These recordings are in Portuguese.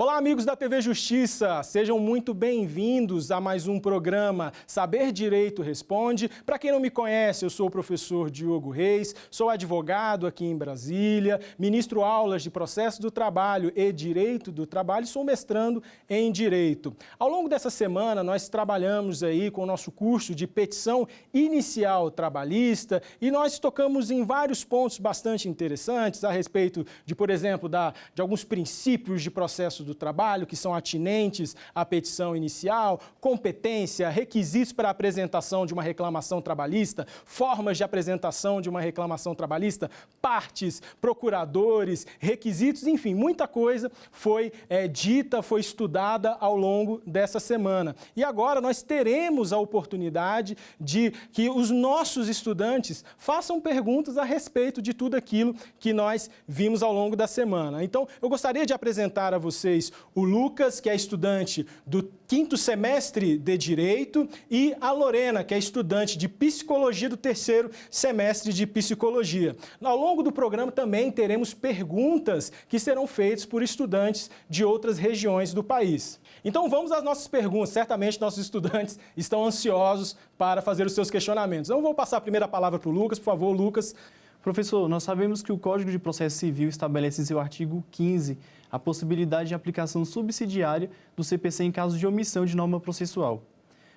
Olá, amigos da TV Justiça, sejam muito bem-vindos a mais um programa Saber Direito Responde. Para quem não me conhece, eu sou o professor Diogo Reis, sou advogado aqui em Brasília, ministro aulas de Processo do Trabalho e Direito do Trabalho e sou mestrando em Direito. Ao longo dessa semana, nós trabalhamos aí com o nosso curso de petição inicial trabalhista e nós tocamos em vários pontos bastante interessantes a respeito de, por exemplo, de alguns princípios de processo do trabalho que são atinentes à petição inicial, competência, requisitos para a apresentação de uma reclamação trabalhista, formas de apresentação de uma reclamação trabalhista, partes, procuradores, requisitos, enfim, muita coisa foi dita, foi estudada ao longo dessa semana. E agora nós teremos a oportunidade de que os nossos estudantes façam perguntas a respeito de tudo aquilo que nós vimos ao longo da semana. Então, eu gostaria de apresentar a vocês o Lucas, que é estudante do 5º semestre de Direito, e a Lorena, que é estudante de Psicologia do 3º semestre de Psicologia. Ao longo do programa também teremos perguntas que serão feitas por estudantes de outras regiões do país. Então vamos às nossas perguntas. Certamente nossos estudantes estão ansiosos para fazer os seus questionamentos. Então vou passar a primeira palavra para o Lucas. Por favor, Lucas. Professor, nós sabemos que o Código de Processo Civil estabelece em seu artigo 15 a possibilidade de aplicação subsidiária do CPC em caso de omissão de norma processual.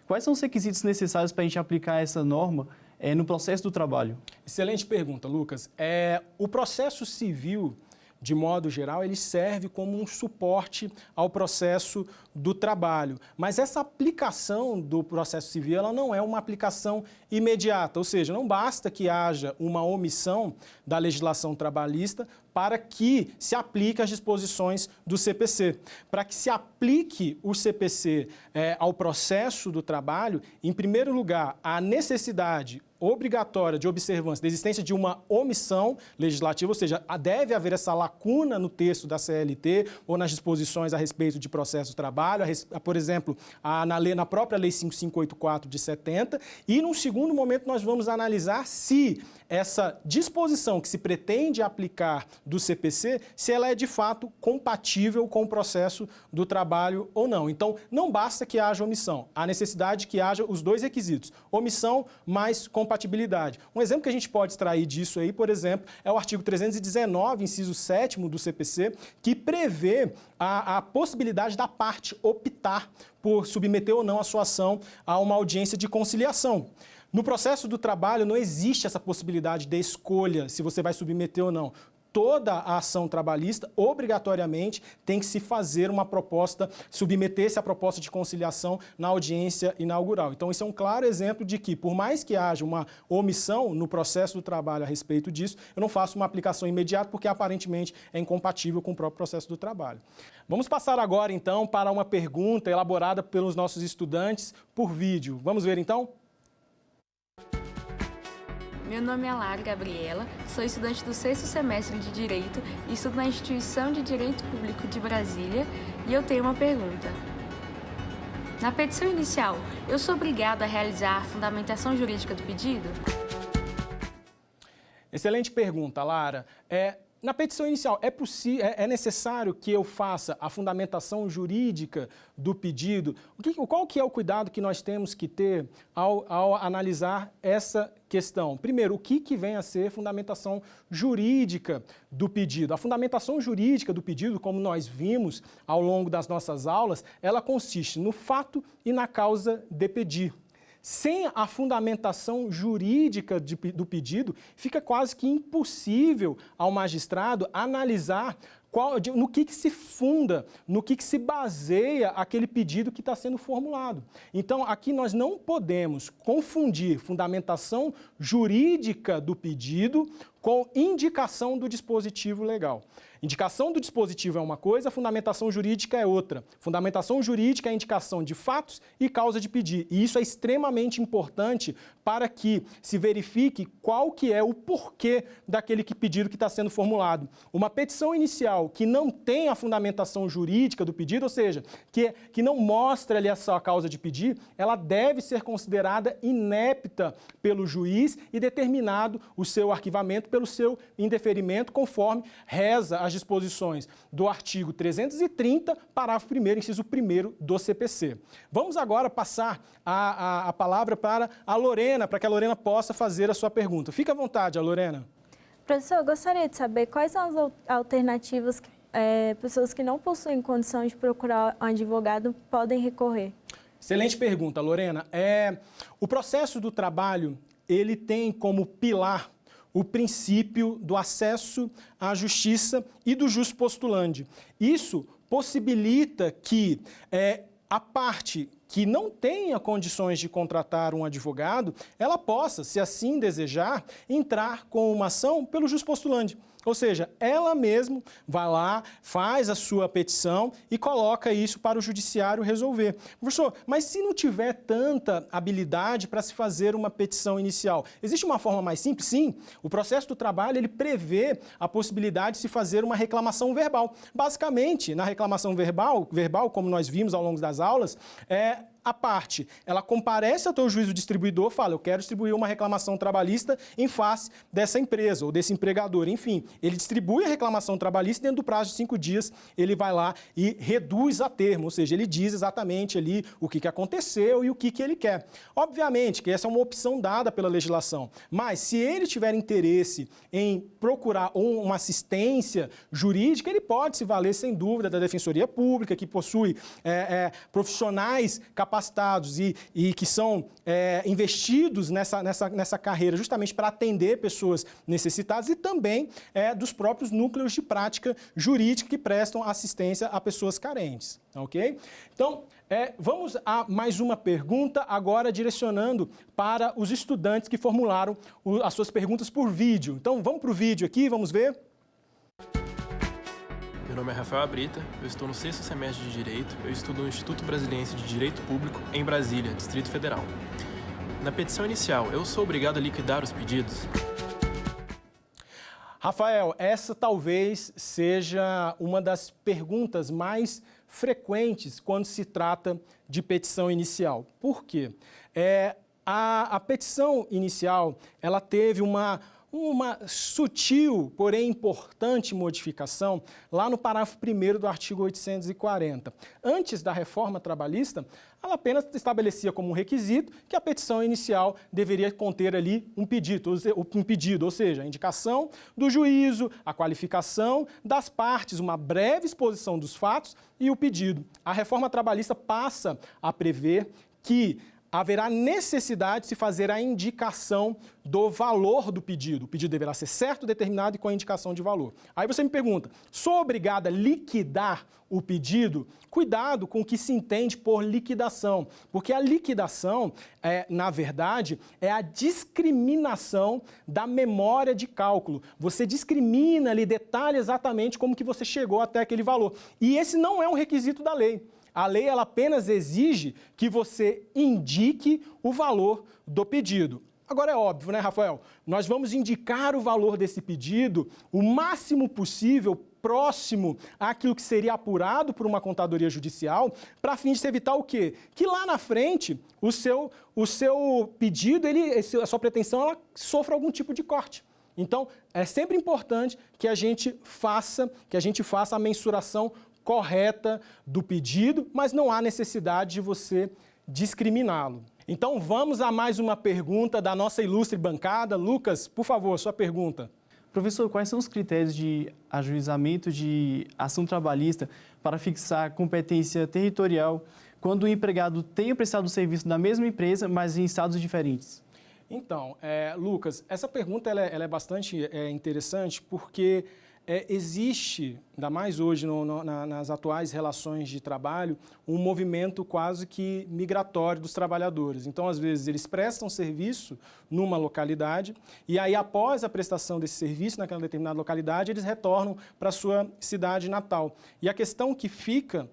Quais são os requisitos necessários para a gente aplicar essa norma no processo do trabalho? Excelente pergunta, Lucas. O processo civil, de modo geral, ele serve como um suporte ao processo do trabalho. Mas essa aplicação do processo civil, ela não é uma aplicação imediata, ou seja, não basta que haja uma omissão da legislação trabalhista para que se aplique as disposições do CPC. Para que se aplique o CPC ao processo do trabalho, em primeiro lugar, a necessidade obrigatória de observância da existência de uma omissão legislativa, ou seja, deve haver essa lacuna no texto da CLT ou nas disposições a respeito de processo do trabalho, por exemplo, na própria Lei 5584 de 70, e num segundo momento nós vamos analisar se essa disposição que se pretende aplicar do CPC, se ela é de fato compatível com o processo do trabalho ou não. Então, não basta que haja omissão, há necessidade que haja os dois requisitos, omissão mais compatibilidade. Um exemplo que a gente pode extrair disso aí, por exemplo, é o artigo 319, inciso 7º do CPC, que prevê a possibilidade da parte optar por submeter ou não a sua ação a uma audiência de conciliação. No processo do trabalho não existe essa possibilidade de escolha se você vai submeter ou não. Toda a ação trabalhista, obrigatoriamente, tem que se fazer uma proposta, submeter-se à proposta de conciliação na audiência inaugural. Então, isso é um claro exemplo de que, por mais que haja uma omissão no processo do trabalho a respeito disso, eu não faço uma aplicação imediata porque, aparentemente, é incompatível com o próprio processo do trabalho. Vamos passar agora, então, para uma pergunta elaborada pelos nossos estudantes por vídeo. Vamos ver, então? Meu nome é Lara Gabriela, sou estudante do 6º semestre de Direito e estudo na Instituição de Direito Público de Brasília e eu tenho uma pergunta. Na petição inicial, eu sou obrigado a realizar a fundamentação jurídica do pedido? Excelente pergunta, Lara. Na petição inicial, é necessário que eu faça a fundamentação jurídica do pedido? Qual que é o cuidado que nós temos que ter ao analisar essa questão? Primeiro, o que vem a ser fundamentação jurídica do pedido? A fundamentação jurídica do pedido, como nós vimos ao longo das nossas aulas, ela consiste no fato e na causa de pedir. Sem a fundamentação jurídica do pedido, fica quase que impossível ao magistrado analisar no que se funda, no que se baseia aquele pedido que está sendo formulado. Então, aqui nós não podemos confundir fundamentação jurídica do pedido com indicação do dispositivo legal. Indicação do dispositivo é uma coisa, fundamentação jurídica é outra. Fundamentação jurídica é indicação de fatos e causa de pedir. E isso é extremamente importante para que se verifique qual que é o porquê daquele pedido que está sendo formulado. Uma petição inicial que não tem a fundamentação jurídica do pedido, ou seja, que não mostra ali a sua causa de pedir, ela deve ser considerada inepta pelo juiz e determinado o seu arquivamento pelo seu indeferimento, conforme reza as disposições do artigo 330, parágrafo 1º, inciso 1º do CPC. Vamos agora passar a palavra para a Lorena, para que a Lorena possa fazer a sua pergunta. Fique à vontade, Lorena. Professor, eu gostaria de saber quais são as alternativas que pessoas que não possuem condição de procurar um advogado podem recorrer. Excelente pergunta, Lorena. O processo do trabalho, ele tem como pilar o princípio do acesso à justiça e do jus postulandi. Isso possibilita que a parte que não tenha condições de contratar um advogado, ela possa, se assim desejar, entrar com uma ação pelo jus postulandi. Ou seja, ela mesma vai lá, faz a sua petição e coloca isso para o judiciário resolver. Professor, mas se não tiver tanta habilidade para se fazer uma petição inicial, existe uma forma mais simples? Sim, o processo do trabalho ele prevê a possibilidade de se fazer uma reclamação verbal. Basicamente, na reclamação verbal, como nós vimos ao longo das aulas, a parte, ela comparece ao teu juízo distribuidor, fala, eu quero distribuir uma reclamação trabalhista em face dessa empresa ou desse empregador. Enfim, ele distribui a reclamação trabalhista e dentro do prazo de 5 dias ele vai lá e reduz a termo, ou seja, ele diz exatamente ali o que aconteceu e o que ele quer. Obviamente que essa é uma opção dada pela legislação, mas se ele tiver interesse em procurar uma assistência jurídica, ele pode se valer sem dúvida da Defensoria Pública, que possui profissionais capacitados e que são investidos nessa carreira justamente para atender pessoas necessitadas e também dos próprios núcleos de prática jurídica que prestam assistência a pessoas carentes, ok? Então, vamos a mais uma pergunta, agora direcionando para os estudantes que formularam as suas perguntas por vídeo. Então, vamos para o vídeo aqui, vamos ver. Meu nome é Rafael Abrita, eu estou no 6º semestre de Direito, eu estudo no Instituto Brasiliense de Direito Público, em Brasília, Distrito Federal. Na petição inicial, eu sou obrigado a liquidar os pedidos? Rafael, essa talvez seja uma das perguntas mais frequentes quando se trata de petição inicial. Por quê? A petição inicial, ela teve uma sutil, porém importante modificação lá no parágrafo 1º do artigo 840. Antes da reforma trabalhista, ela apenas estabelecia como um requisito que a petição inicial deveria conter ali um pedido, ou seja, a indicação do juízo, a qualificação das partes, uma breve exposição dos fatos e o pedido. A reforma trabalhista passa a prever que haverá necessidade de se fazer a indicação do valor do pedido. O pedido deverá ser certo, determinado e com a indicação de valor. Aí você me pergunta, sou obrigado a liquidar o pedido? Cuidado com o que se entende por liquidação, porque a liquidação, na verdade, é a discriminação da memória de cálculo. Você discrimina ali, detalha exatamente como que você chegou até aquele valor. E esse não é um requisito da lei. A lei ela apenas exige que você indique o valor do pedido. Agora é óbvio, né, Rafael? Nós vamos indicar o valor desse pedido o máximo possível próximo àquilo que seria apurado por uma contadoria judicial, para fim de se evitar o quê? Que lá na frente o seu pedido, a sua pretensão, ela sofra algum tipo de corte. Então, é sempre importante que a gente faça a mensuração correta do pedido, mas não há necessidade de você discriminá-lo. Então vamos a mais uma pergunta da nossa ilustre bancada. Lucas, por favor, sua pergunta. Professor, quais são os critérios de ajuizamento de ação trabalhista para fixar competência territorial quando o empregado tenha prestado serviço na mesma empresa, mas em estados diferentes? Então, Lucas, essa pergunta ela é bastante interessante porque existe, ainda mais hoje nas atuais relações de trabalho, um movimento quase que migratório dos trabalhadores. Então, às vezes, eles prestam serviço numa localidade e aí, após a prestação desse serviço naquela determinada localidade, eles retornam para a sua cidade natal. E a questão que fica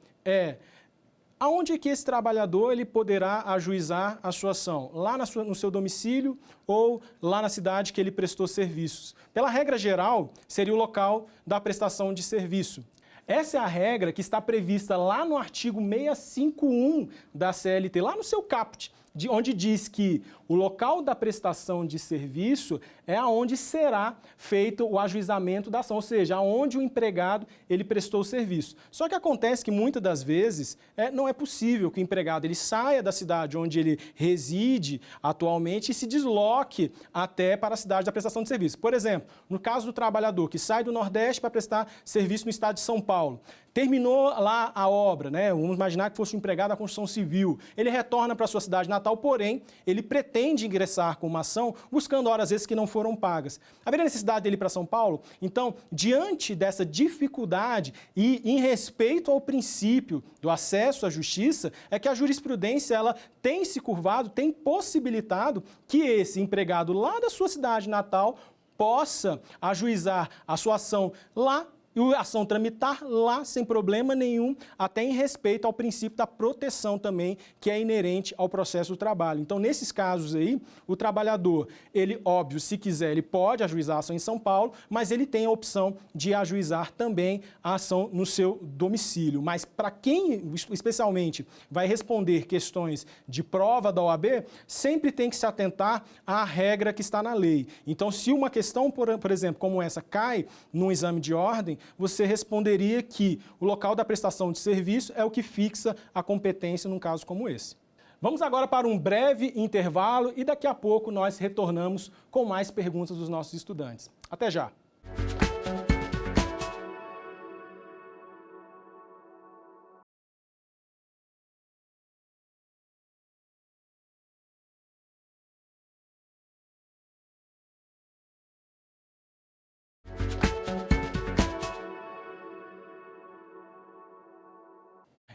Aonde que esse trabalhador ele poderá ajuizar a sua ação? Lá no seu domicílio ou lá na cidade que ele prestou serviços? Pela regra geral, seria o local da prestação de serviço. Essa é a regra que está prevista lá no artigo 651 da CLT, lá no seu caput, onde diz que o local da prestação de serviço é aonde será feito o ajuizamento da ação, ou seja, aonde o empregado ele prestou o serviço. Só que acontece que muitas das vezes não é possível que o empregado ele saia da cidade onde ele reside atualmente e se desloque até para a cidade da prestação de serviço. Por exemplo, no caso do trabalhador que sai do Nordeste para prestar serviço no estado de São Paulo, terminou lá a obra, né? Vamos imaginar que fosse um empregado da construção civil. Ele retorna para a sua cidade natal, porém, ele pretende ingressar com uma ação buscando horas vezes que não foram pagas. Haveria necessidade dele ir para São Paulo? Então, diante dessa dificuldade e em respeito ao princípio do acesso à justiça, é que a jurisprudência ela tem se curvado, tem possibilitado que esse empregado lá da sua cidade natal possa ajuizar a sua ação lá e a ação tramitar lá sem problema nenhum, até em respeito ao princípio da proteção também, que é inerente ao processo do trabalho. Então, nesses casos aí, o trabalhador, ele, óbvio, se quiser, ele pode ajuizar a ação em São Paulo, mas ele tem a opção de ajuizar também a ação no seu domicílio. Mas para quem, especialmente, vai responder questões de prova da OAB, sempre tem que se atentar à regra que está na lei. Então, se uma questão, por exemplo, como essa, cai num exame de ordem, você responderia que o local da prestação de serviço é o que fixa a competência num caso como esse. Vamos agora para um breve intervalo e daqui a pouco nós retornamos com mais perguntas dos nossos estudantes. Até já!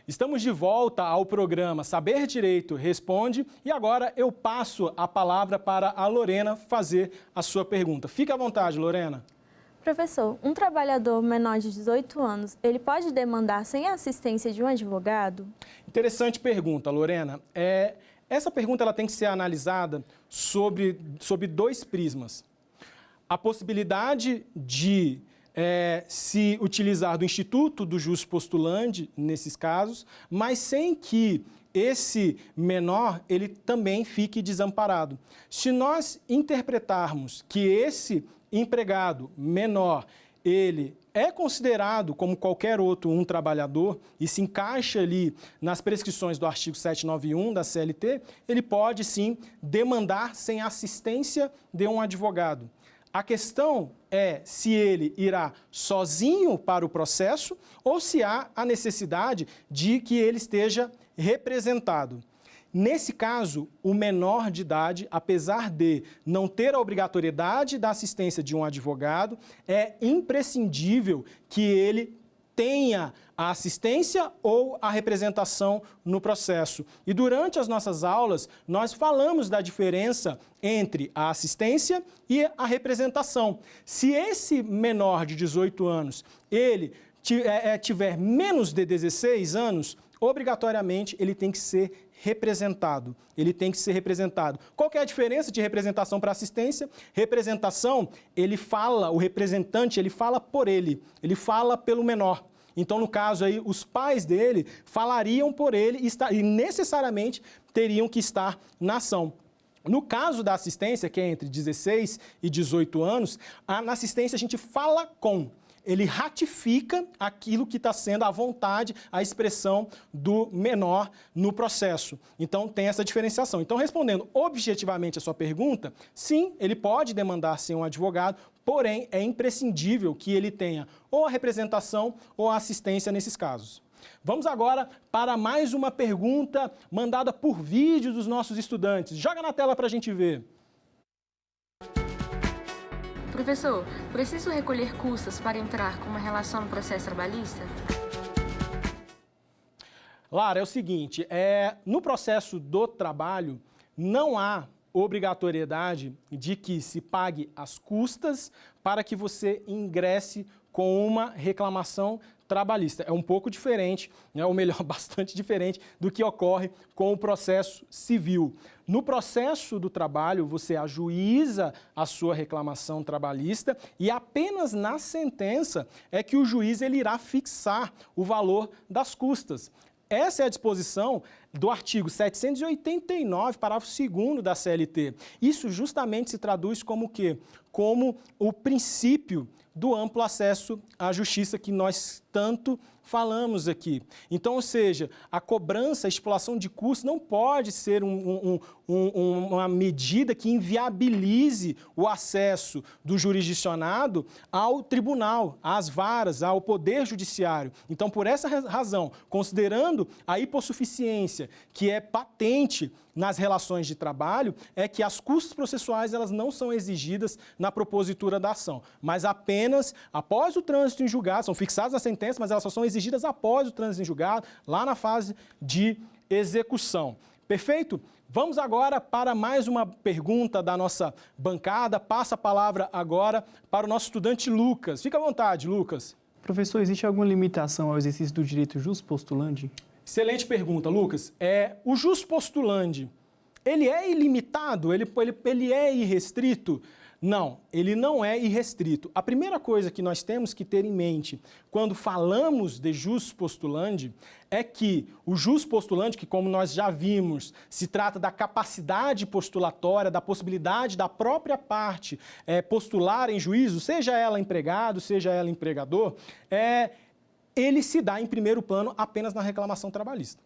Estamos de volta ao programa Saber Direito Responde e agora eu passo a palavra para a Lorena fazer a sua pergunta. Fique à vontade, Lorena. Professor, um trabalhador menor de 18 anos, ele pode demandar sem a assistência de um advogado? Interessante pergunta, Lorena. Essa pergunta ela tem que ser analisada sob dois prismas. A possibilidade de se utilizar do Instituto do Jus Postulandi nesses casos, mas sem que esse menor ele também fique desamparado. Se nós interpretarmos que esse empregado menor, ele é considerado como qualquer outro um trabalhador e se encaixa ali nas prescrições do artigo 791 da CLT, ele pode sim demandar sem assistência de um advogado. A questão é se ele irá sozinho para o processo ou se há a necessidade de que ele esteja representado. Nesse caso, o menor de idade, apesar de não ter a obrigatoriedade da assistência de um advogado, é imprescindível que ele tenha a assistência ou a representação no processo. E durante as nossas aulas, nós falamos da diferença entre a assistência e a representação. Se esse menor de 18 anos, ele tiver menos de 16 anos, obrigatoriamente ele tem que ser representado. Ele tem que ser representado. Qual que é a diferença de representação para assistência? Representação, o representante, ele fala por ele fala pelo menor. Então, no caso aí, os pais dele falariam por ele e necessariamente teriam que estar na ação. No caso da assistência, que é entre 16 e 18 anos, na assistência a gente fala com. Ele ratifica aquilo que está sendo a vontade, a expressão do menor no processo. Então, tem essa diferenciação. Então, respondendo objetivamente a sua pergunta, sim, ele pode demandar sem um advogado, porém, é imprescindível que ele tenha ou a representação ou a assistência nesses casos. Vamos agora para mais uma pergunta mandada por vídeo dos nossos estudantes. Joga na tela para a gente ver. Professor, preciso recolher custas para entrar com uma relação no processo trabalhista? Lara, é o seguinte, no processo do trabalho não há obrigatoriedade de que se pague as custas para que você ingresse com uma reclamação trabalhista. É um pouco diferente, né, ou melhor, bastante diferente do que ocorre com o processo civil. No processo do trabalho, você ajuiza a sua reclamação trabalhista e apenas na sentença é que o juiz ele irá fixar o valor das custas. Essa é a disposição do artigo 789, parágrafo 2º da CLT. Isso justamente se traduz como o quê? Como o princípio do amplo acesso à justiça que nós tanto falamos aqui. Então, ou seja, a cobrança, a estipulação de custos não pode ser uma medida que inviabilize o acesso do jurisdicionado ao tribunal, às varas, ao poder judiciário. Então, por essa razão, considerando a hipossuficiência que é patente nas relações de trabalho, é que as custas processuais elas não são exigidas na propositura da ação, mas apenas após o trânsito em julgado, são fixadas na sentença, mas elas só são exigidas após o trânsito em julgado, lá na fase de execução. Perfeito? Vamos agora para mais uma pergunta da nossa bancada. Passa a palavra agora para o nosso estudante Lucas. Fica à vontade, Lucas. Professor, existe alguma limitação ao exercício do direito jus postulandi? Excelente pergunta, Lucas. O jus postulandi, ele é ilimitado? Ele é irrestrito? Não, ele não é irrestrito. A primeira coisa que nós temos que ter em mente quando falamos de jus postulandi é que o jus postulandi, que como nós já vimos, se trata da capacidade postulatória, da possibilidade da própria parte postular em juízo, seja ela empregado, seja ela empregador, ele se dá em primeiro plano apenas na reclamação trabalhista.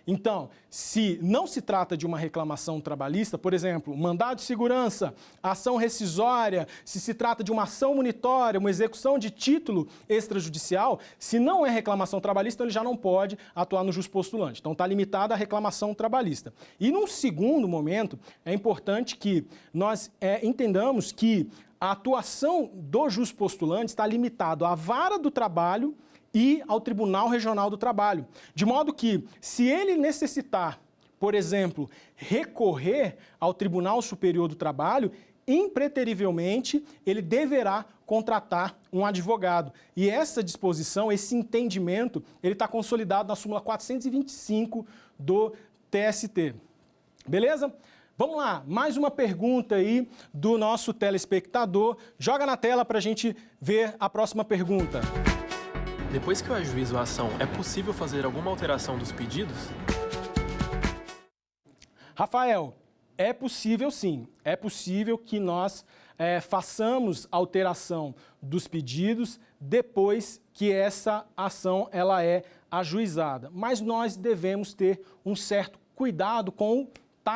Então, se não se trata de uma reclamação trabalhista, por exemplo, mandado de segurança, ação rescisória, se trata de uma ação munitória, uma execução de título extrajudicial, se não é reclamação trabalhista, ele já não pode atuar no jus postulandi. Então, está limitada à reclamação trabalhista. E num segundo momento, é importante que nós entendamos que a atuação do jus postulandi está limitada à vara do trabalho e ao Tribunal Regional do Trabalho. De modo que, se ele necessitar, por exemplo, recorrer ao Tribunal Superior do Trabalho, impreterivelmente ele deverá contratar um advogado. E essa disposição, esse entendimento, ele está consolidado na súmula 425 do TST. Beleza? Vamos lá, mais uma pergunta aí do nosso telespectador. Joga na tela para a gente ver a próxima pergunta. Depois que eu ajuizo a ação, é possível fazer alguma alteração dos pedidos? Rafael, é possível sim. É possível que nós façamos alteração dos pedidos depois que essa ação ela é ajuizada. Mas nós devemos ter um certo cuidado com o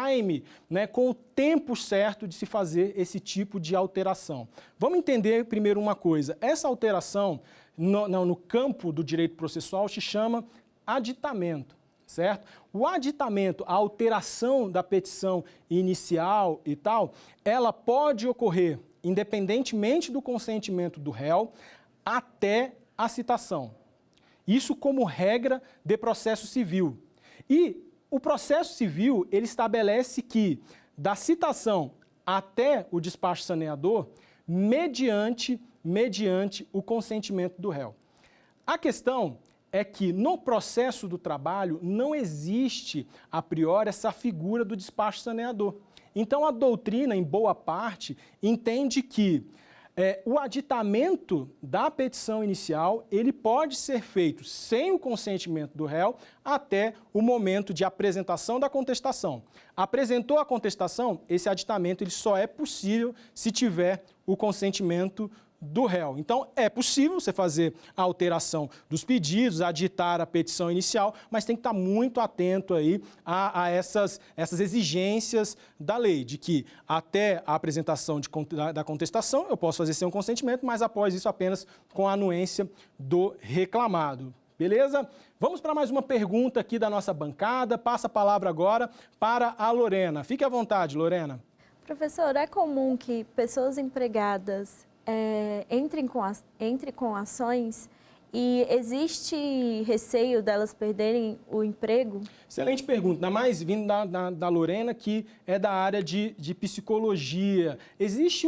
time, né, com o tempo certo de se fazer esse tipo de alteração. Vamos entender primeiro uma coisa. Essa alteração no campo do direito processual se chama aditamento, certo? O aditamento, a alteração da petição inicial e tal, ela pode ocorrer independentemente do consentimento do réu até a citação. Isso como regra de processo civil. E o processo civil, ele estabelece que da citação até o despacho saneador, mediante o consentimento do réu. A questão é que no processo do trabalho não existe a priori essa figura do despacho saneador. Então a doutrina, em boa parte, entende que o aditamento da petição inicial ele pode ser feito sem o consentimento do réu até o momento de apresentação da contestação. Apresentou a contestação, esse aditamento ele só é possível se tiver o consentimento do réu. Então, é possível você fazer a alteração dos pedidos, aditar a petição inicial, mas tem que estar muito atento aí a essas exigências da lei, de que até a apresentação da contestação eu posso fazer sem um consentimento, mas após isso apenas com a anuência do reclamado. Beleza? Vamos para mais uma pergunta aqui da nossa bancada. Passa a palavra agora para a Lorena. Fique à vontade, Lorena. Professor, é comum que pessoas empregadas entrem com ações e existe receio delas perderem o emprego? Excelente pergunta, ainda mais vindo da Lorena, que é da área de psicologia. Existe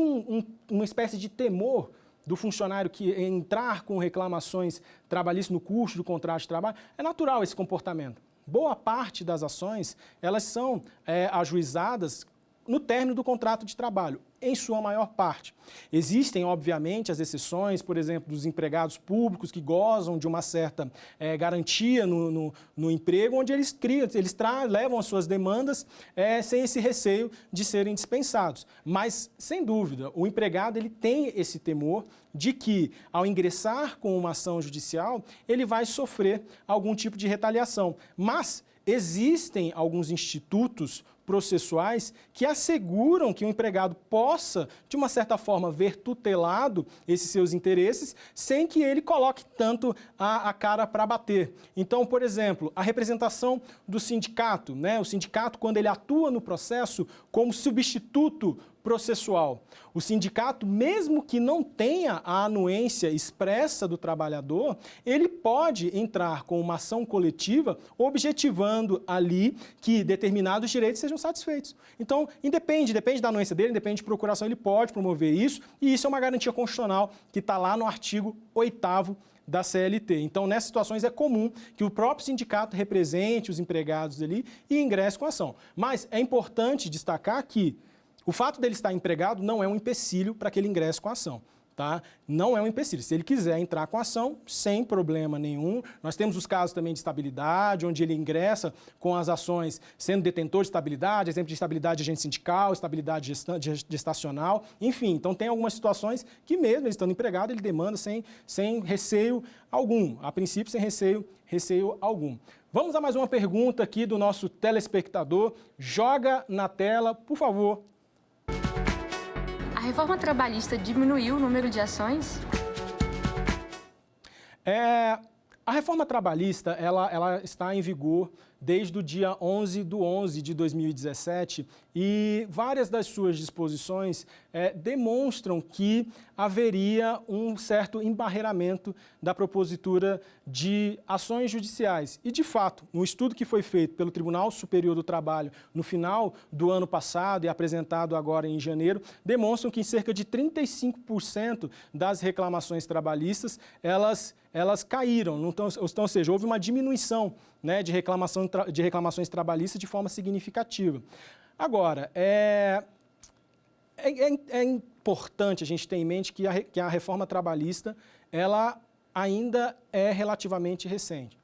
uma espécie de temor do funcionário que entrar com reclamações trabalhistas no curso do contrato de trabalho, é natural esse comportamento. Boa parte das ações, elas são ajuizadas no término do contrato de trabalho, em sua maior parte. Existem, obviamente, as exceções, por exemplo, dos empregados públicos que gozam de uma certa garantia no emprego, onde eles levam as suas demandas sem esse receio de serem dispensados. Mas, sem dúvida, o empregado ele tem esse temor de que, ao ingressar com uma ação judicial, ele vai sofrer algum tipo de retaliação. Mas existem alguns institutos processuais que asseguram que o empregado possa, de uma certa forma, ver tutelado esses seus interesses sem que ele coloque tanto a cara para bater. Então, por exemplo, a representação do sindicato, né? O sindicato, quando ele atua no processo como substituto processual. O sindicato, mesmo que não tenha a anuência expressa do trabalhador, ele pode entrar com uma ação coletiva objetivando ali que determinados direitos sejam satisfeitos. Então, depende da anuência dele, depende de procuração, ele pode promover isso, e isso é uma garantia constitucional que está lá no artigo 8º da CLT. Então, nessas situações é comum que o próprio sindicato represente os empregados ali e ingresse com a ação. Mas é importante destacar que o fato dele estar empregado não é um empecilho para que ele ingresse com a ação. Tá? Não é um empecilho. Se ele quiser entrar com a ação, sem problema nenhum. Nós temos os casos também de estabilidade, onde ele ingressa com as ações sendo detentor de estabilidade, exemplo de estabilidade de agente sindical, estabilidade gestacional, enfim. Então, tem algumas situações que mesmo ele estando empregado, ele demanda sem receio algum. A princípio, sem receio algum. Vamos a mais uma pergunta aqui do nosso telespectador. Joga na tela, por favor. A reforma trabalhista diminuiu o número de ações? A reforma trabalhista ela está em vigor desde o dia 11/11 de 2017 e várias das suas disposições demonstram que haveria um certo embarreiramento da propositura de ações judiciais. E, de fato, no estudo que foi feito pelo Tribunal Superior do Trabalho no final do ano passado e apresentado agora em janeiro, demonstram que cerca de 35% das reclamações trabalhistas, elas caíram, ou seja, houve uma diminuição, né, de reclamações trabalhistas de forma significativa. Agora, é importante a gente ter em mente que a reforma trabalhista ela ainda é relativamente recente.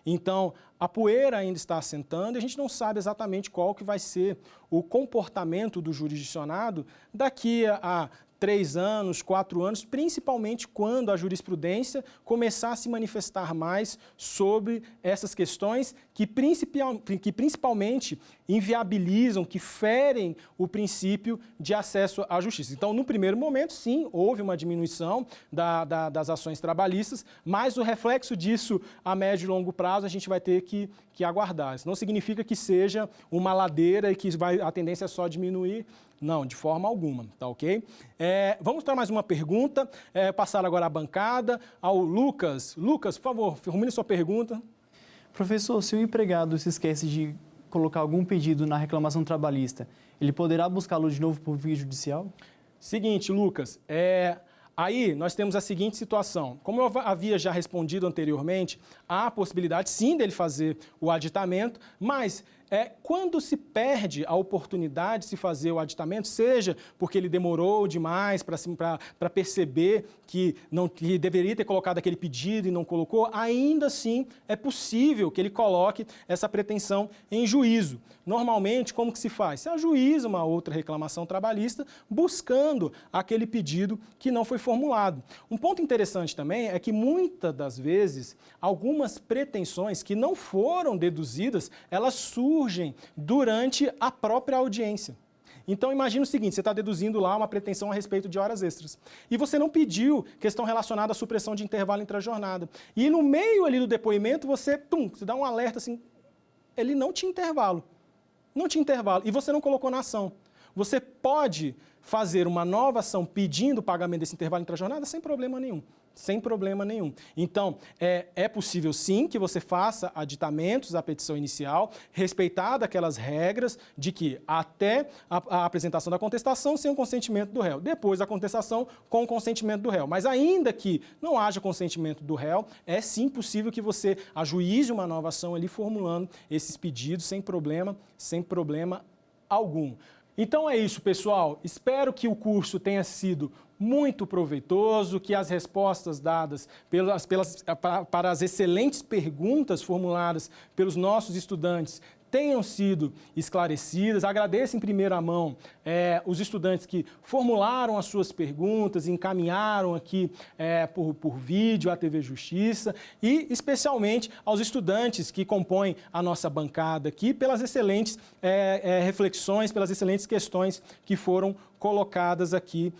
Então, a poeira ainda está assentando e a gente não sabe exatamente qual que vai ser o comportamento do jurisdicionado daqui a 3 anos, 4 anos, principalmente quando a jurisprudência começar a se manifestar mais sobre essas questões que principalmente inviabilizam, que ferem o princípio de acesso à justiça. Então, no primeiro momento, sim, houve uma diminuição das ações trabalhistas, mas o reflexo disso a médio e longo prazo a gente vai ter que aguardar. Isso não significa que seja uma ladeira e que a tendência é só diminuir. Não, de forma alguma, tá ok? Vamos para mais uma pergunta, passar agora a bancada ao Lucas. Lucas, por favor, formule sua pergunta. Professor, se o empregado se esquece de colocar algum pedido na reclamação trabalhista, ele poderá buscá-lo de novo por via judicial? Seguinte, Lucas, aí nós temos a seguinte situação. Como eu havia já respondido anteriormente, há a possibilidade sim dele fazer o aditamento, mas quando se perde a oportunidade de se fazer o aditamento, seja porque ele demorou demais para perceber que deveria ter colocado aquele pedido e não colocou, ainda assim é possível que ele coloque essa pretensão em juízo. Normalmente, como que se faz? Se ajuiza uma outra reclamação trabalhista buscando aquele pedido que não foi formulado. Um ponto interessante também é que muitas das vezes algumas pretensões que não foram deduzidas, elas surgem durante a própria audiência. Então, imagina o seguinte, você está deduzindo lá uma pretensão a respeito de horas extras. E você não pediu questão relacionada à supressão de intervalo entre a jornada. E no meio ali do depoimento, você dá um alerta assim, ele não tinha intervalo. Não tinha intervalo. E você não colocou na ação. Você pode fazer uma nova ação pedindo o pagamento desse intervalo entre a jornada sem problema nenhum. sem problema nenhum. Então, é possível sim que você faça aditamentos à petição inicial, respeitada aquelas regras de que até a apresentação da contestação sem o consentimento do réu, depois da contestação com o consentimento do réu. Mas ainda que não haja consentimento do réu, é sim possível que você ajuize uma nova ação ali formulando esses pedidos sem problema algum. Então é isso, pessoal. Espero que o curso tenha sido muito proveitoso, que as respostas dadas para as excelentes perguntas formuladas pelos nossos estudantes tenham sido esclarecidas. Agradeço em primeira mão os estudantes que formularam as suas perguntas, encaminharam aqui por vídeo à TV Justiça e especialmente aos estudantes que compõem a nossa bancada aqui pelas excelentes reflexões, pelas excelentes questões que foram colocadas aqui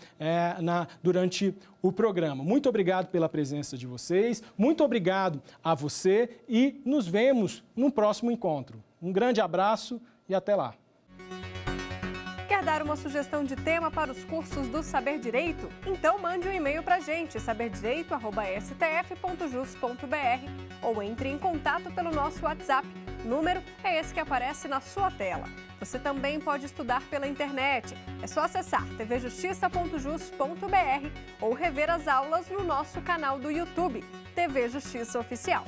durante o programa. Muito obrigado pela presença de vocês, muito obrigado a você e nos vemos no próximo encontro. Um grande abraço e até lá. Quer dar uma sugestão de tema para os cursos do Saber Direito? Então mande um e-mail para a gente, saberdireito@stf.jus.br, ou entre em contato pelo nosso WhatsApp. O número é esse que aparece na sua tela. Você também pode estudar pela internet. É só acessar tvjustiça.jus.br ou rever as aulas no nosso canal do YouTube, TV Justiça Oficial.